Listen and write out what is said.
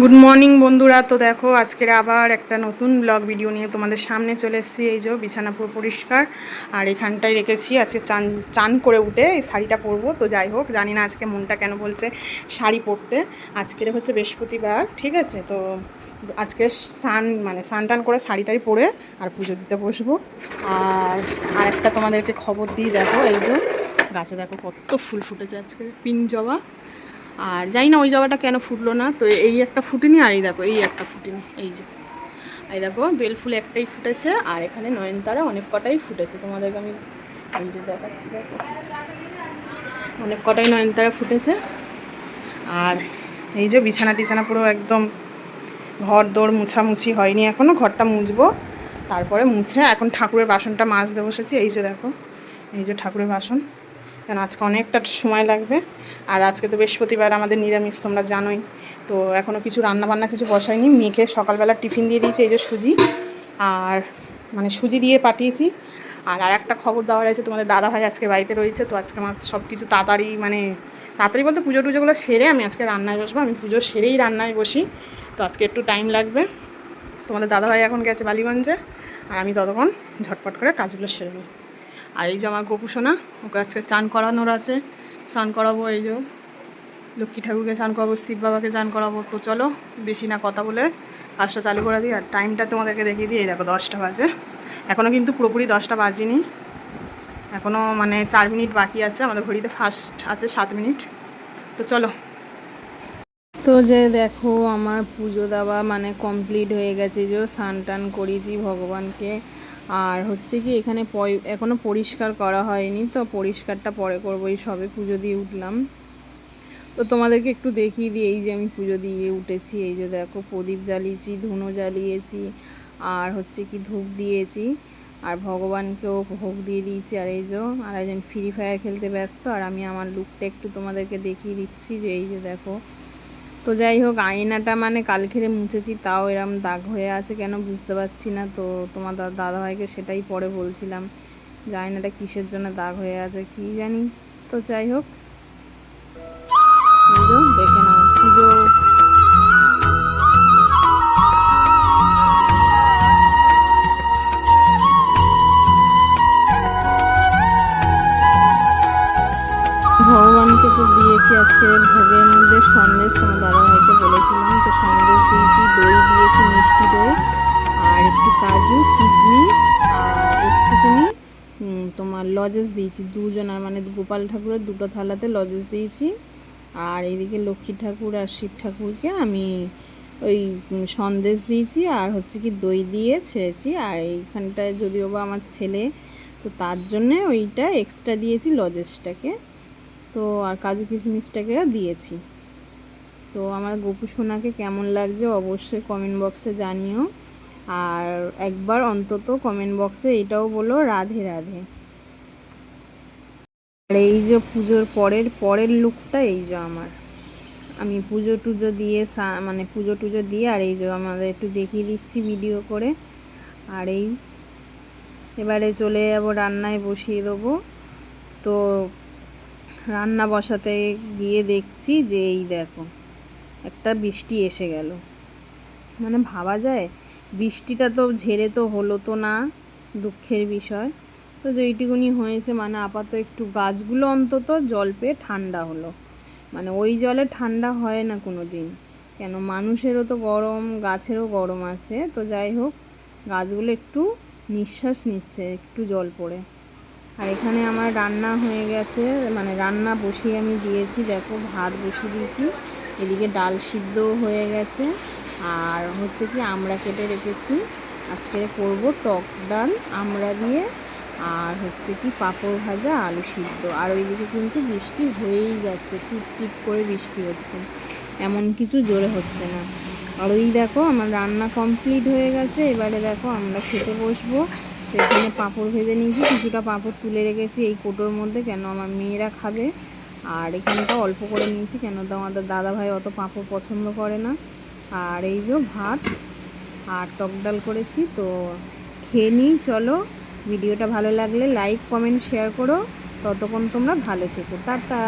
Good morning বন্ধুরা। তো দেখো আজকের আবার একটা নতুন ব্লগ ভিডিও নিয়ে তোমাদের সামনে চলে এসেছি। এই যে বিছানা পুরো পরিষ্কার আর এখানটায় রেখেছি। আজকে চান করে উঠে এই শাড়িটা পরবো। তো যাই হোক, জানি না আজকে মনটা কেন বলছে শাড়ি পরতে। আজকের হচ্ছে বৃহস্পতিবার, ঠিক আছে? তো আজকে স্নান টান করে শাড়িটাই পরে আর পুজো দিতে বসবো। আর আরেকটা তোমাদেরকে খবর দিই, দেখো এই যে গাছে দেখো কত ফুল ফুটেছে আজকে, পিঙ্ক জবা। আর জানি না ওই জবাটা কেন ফুটলো না। তো এই একটা ফুটেনি, আর এই দেখো এই একটা ফুটেনি। এই দেখো বেল ফুল একটাই ফুটেছে, আর এখানে নয়নতারা অনেক কটাই ফুটেছে। তোমাদেরকে আমি এই যে দেখাচ্ছি, দেখো অনেক কটাই নয়নতারা ফুটেছে। আর এই যে বিছানা টিছানা পুরো একদম ঘর দৌড় মুছামুছি হয়নি এখনও, ঘরটা মুছবো তারপরে মুছে এখন ঠাকুরের বাসনটা মাজতে বসেছি। এই যে দেখো এই যে ঠাকুরের বাসন, কেন আজকে অনেকটা সময় লাগবে। আর আজকে তো বৃহস্পতিবার, আমাদের নিরামিষ, তোমরা জানোই। তো এখনও কিছু রান্নাবান্না কিছু বসাইনি। মেয়েকে সকালবেলা টিফিন দিয়ে দিয়েছি, এই যে সুজি, আর মানে সুজি দিয়ে পাঠিয়েছি। আর একটা খবর দেওয়ার আছে, তোমাদের দাদাভাই আজকে বাড়িতে রয়েছে। তো আজকে আমার সব কিছু তাড়াতাড়ি বলতে পুজো টুজোগুলো সেরে আমি আজকে রান্নায় বসবো। আমি পুজো সেরেই রান্নায় বসি, তো আজকে একটু টাইম লাগবে। তোমাদের দাদাভাই এখন গেছে বালিগঞ্জে, আর আমি ততক্ষণ ঝটপট করে কাজগুলো সেরে নিই। আর এই যে আমার গোপু সোনা, ওকে আজকে চান করানোর আছে, স্নান করাবো। এই যে লক্ষ্মী ঠাকুরকে চান করাবো, শিব বাবাকে চান করাবো। তো চলো বেশি না কথা বলে কাজটা চালু করে দিই। আর টাইমটা তোমাদেরকে দেখিয়ে দিই, এই দেখো 10টা বাজে। এখনও কিন্তু পুরোপুরি 10টা বাজেনি, এখনও মানে 4 মিনিট বাকি আছে। আমাদের ঘড়িতে ফার্স্ট আছে 7 মিনিট। তো চলো। তো যে দেখো আমার পুজো দেওয়া মানে কমপ্লিট হয়ে গেছে। যে স্নান টান করেছি ভগবানকে। আর হচ্ছে কি এখানে এখনও পরিষ্কার করা হয়নি, তো পরিষ্কারটা পরে করবো। এই সবে পুজো দিয়ে উঠলাম। তো তোমাদেরকে একটু দেখিয়ে দিই, এই যে আমি পুজো দিয়ে উঠেছি। এই যে দেখো প্রদীপ জ্বালিয়েছি, ধুনো জ্বালিয়েছি, আর হচ্ছে কি ধূপ দিয়েছি, আর ভগবানকেও ভোগ দিয়ে দিয়েছি। আর এই যে আর একজন ফ্রি ফায়ার খেলতে ব্যস্ত। আর আমি আমার লুকটা একটু তোমাদেরকে দেখিয়ে দিচ্ছি, যে এই যে দেখো। তো যাই হোক, আয়নাটা মানে কালকেরে মুছেছি, তাও এরম দাগ হয়ে আছে কেন বুঝতে পারছি না। তো তোমার দাদাভাইকে সেটাই পরে বলছিলাম যে আয়নাটা কিসের জন্য দাগ হয়ে আছে কি জানি। তো যাই হোক, দেখে নাও পুজো। ভগবানকে তো দিয়েছি আজকে ভোগের মধ্যে সন্দেশ, তোমার দাদাভাইকে বলেছিলাম। তো সন্দেশ দিয়েছি, দই দিয়েছি, মিষ্টি দই, আর একটু কাজু কিশমিশ, আর একটুখানি তোমার লজেস দিয়েছি। দুজনের মানে গোপাল ঠাকুরের দুটো থালাতে লজেস দিয়েছি। আর এইদিকে লক্ষ্মী ঠাকুর আর শিব ঠাকুরকে আমি ওই সন্দেশ দিয়েছি, আর হচ্ছে কি দই দিয়ে ছেড়েছি। আর এইখানটায় যদিও বা আমার ছেলে, তো তার জন্যে ওইটা এক্সট্রা দিয়েছি লজেসটাকে। তো আর কাজু কিশমিশটাকেও দিয়েছি। তো আমার গোপু সোনাকে কেমন লাগছে অবশ্যই কমেন্ট বক্সে জানিও। আর একবার অন্তত কমেন্ট বক্সে এটাও বলো রাধে রাধে। আর এই যে পুজোর পরের লুকটা এই যে আমি পুজো টুজো দিয়ে মানে পুজো টুজো দিয়ে, আর এই যে আমাদের একটু দেখিয়ে দিচ্ছি ভিডিও করে। আর এই এবারে চলে যাবো রান্নায় বসিয়ে দেবো। তো রান্না বসাতে গিয়ে দেখছি যে এই দেখো একটা বৃষ্টি এসে গেল। মানে ভাবা যায় বৃষ্টিটা তো ঝেড়ে তো হলো তো না, দুঃখের বিষয়। তো যেইটুকুনি হয়েছে মানে আপাতত একটু গাছগুলো অন্তত জল পেয়ে ঠান্ডা হলো। মানে ওই জলে ঠান্ডা হয় না কোনো দিন, কেন মানুষেরও তো গরম, গাছেরও গরম আছে। তো যাই হোক, গাছগুলো একটু নিঃশ্বাস নিচ্ছে একটু জল পড়ে। আর এখানে আমার রান্না হয়ে গেছে, মানে রান্না বসিয়ে আমি দিয়েছি। দেখো ভাত বসিয়ে দিয়েছি, এদিকে ডাল সিদ্ধ হয়ে গেছে। আর হচ্ছে কি আমড়া কেটে রেখেছি, আজকে করব টক ডাল আমড়া দিয়ে। আর হচ্ছে কি পাঁপড় ভাজা, আলু সিদ্ধ। আর ওইদিকে কিন্তু বৃষ্টি হয়েই যাচ্ছে, টিপ টিপ করে বৃষ্টি হচ্ছে, এমন কিছু জোরে হচ্ছে না। আর ওই দেখো আমার রান্না কমপ্লিট হয়ে গেছে। এবারে দেখো আমরা খেতে বসবো। তো এখানে পাঁপড় ভেজে নিয়েছি, কিছুটা পাঁপড় তুলে রেখেছি এই কোটোর মধ্যে, কেন আমার মেয়েরা খাবে। আর এখানটা অল্প করে নিয়েছি, কেন তো আমাদের দাদাভাই অত পাঁপড় পছন্দ করে না। আর এই যে ভাত আর টক ডাল করেছি। তো খেয়ে নিই চলো। ভিডিওটা ভালো লাগলে লাইক কমেন্ট শেয়ার করো। ততক্ষণ তোমরা ভালো থেকো, টাটা।